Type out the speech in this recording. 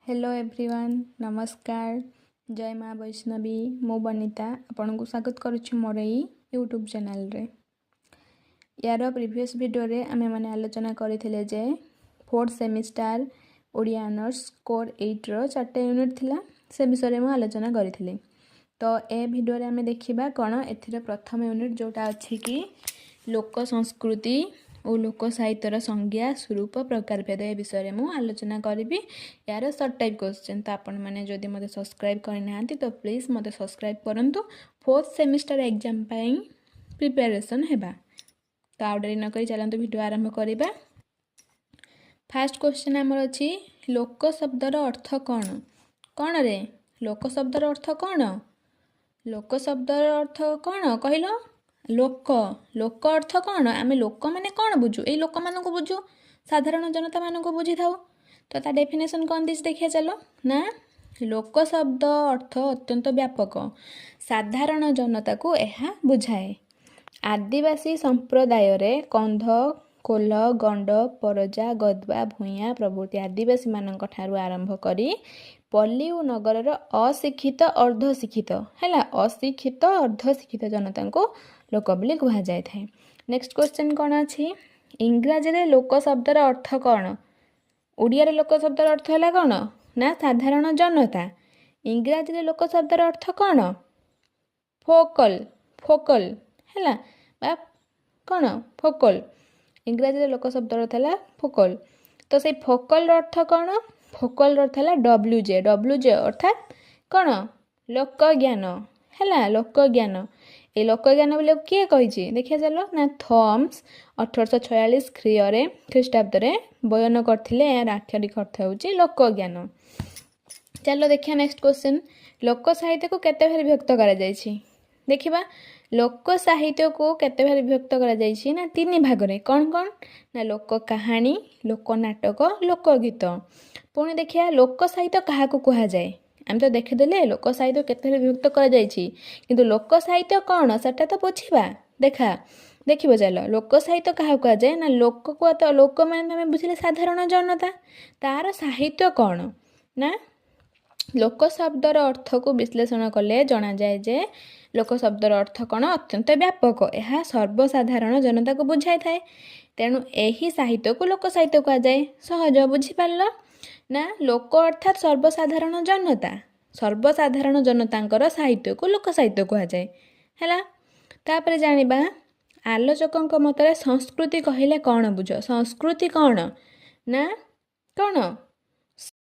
Hello everyone नमस्कार जय माँ वैष्णवी मो बनिता आपन को स्वागत करुच्ची मोर यूट्यूब चैनल रे। यार प्रीवियस वीडियो रे आमे माने आलोचना करथिले जे fourth semester Odia honours core 8 रो 4टे यूनिट थिला से विषय रे मो आलोचना करथिले। तो ए वीडियो रे आमे देखिबा कोन एथिरे प्रथम यूनिट जोटा अछि कि लोक संस्कृति और लोक साहित्यर संज्ञा स्वरूप प्रकार भेद ए विषय में आलोचना करी। यार सर्ट टाइप क्वेश्चन तो आपण मैंने जदि मते सब्सक्राइब करना तो प्लीज मते सब्सक्राइब करंतु फोर्थ सेमिस्टर एग्जाम प्रिपरेशन हेबा। तो आउ डेरी न करी चलंतु वीडियो आरंभ करिबा। फर्स्ट क्वेश्चन हमर अछि लोक शब्दर अर्थ कौन कौन रे लोक शब्दर अर्थ कौन लोक शब्दर अर्थ कौन कहलो लोक लोक अर्थ कौन आमे लोक माने कौन बुझू ए लोक मान को बुझू साधारण जनता मान को बुझी थाओ। तो ता डेफिनेशन कौन दिस देखिए चलो ना लोक शब्द अर्थ अत्यंत व्यापक साधारण जनता को यह बुझाए। आदिवासी संप्रदाय रे कंध कोल्ह गंड परजा गदवा भूया प्रभृति आदिवासी मानक ठारू आरंभ करी पल्ली और नगर रो अशिक्षित अर्धशिक्षित हैला अशिक्षित अर्धशिक्षित जनता को लोक बोली कहा जाय थाए। नेक्स्ट क्वेश्चन कौन अछि इंग्रजी रे लोक शब्दर अर्थ कौन ओडिया रे लोक शब्दर अर्थ हैला कौन ना साधारण जनता। इंग्रजी रे लोक शब्दर अर्थ कौन फोकल फोकल हैला बा कौन फोकल इंग्रजी रे लोक शब्दर अर्थ हैला फोकल। तो से फोकल अर्थ कौन फोकल अर्थ हैला डब्ल्यूजे अर्थात कौन लोक ज्ञान हैला लोक ज्ञान ए लोक ज्ञान बोले किए कहिछि देखिए चलो ना थॉम्स 1846 ख्रीष्टाब्द रे बयन करथिले यार आक्षरिक अर्थ होछि लोक ज्ञान। चलो देखिए नेक्स्ट क्वेश्चन लोक साहित्य को केते भाग विभक्त करा जायछि देखिबा लोक साहित्य को केते भाग विभक्त करा जायछि ना तीन भाग रे कौन कौन ना लोक कहानी लोक नाटक लोक गीत। पुणी देखिया लोक साहित्य कहा को कहा जाए आम तो देखिदेले लोक साहित्य केते विभक्त करा जायछि किंतु लोक साहित्य कौन सेटा तो बुझिबा देखा देखिबो चलो लोक साहित्य कहा कहा जाए ना लोक को तो लोक माने हमें बुझिले साधारण जनता तार साहित्य कौन ना लोक शब्दर अर्थ को विश्लेषण कले जना जाए जे लोक शब्दर अर्थ कौन अत्यंत व्यापक यह सर्वसाधारण जनता को बुझाई थाए तेणु एही साहित्य को लोक साहित्य कहा जाए सहज बुझी पारल ना लोक अर्थात सर्वसाधारण जनतांकर साहित्य को लोक साहित्य कहा जाए हैला। तापर जानिबा आलोचकंक मतरे संस्कृति कहिले कौन बुझ संस्कृति कौन ना कौन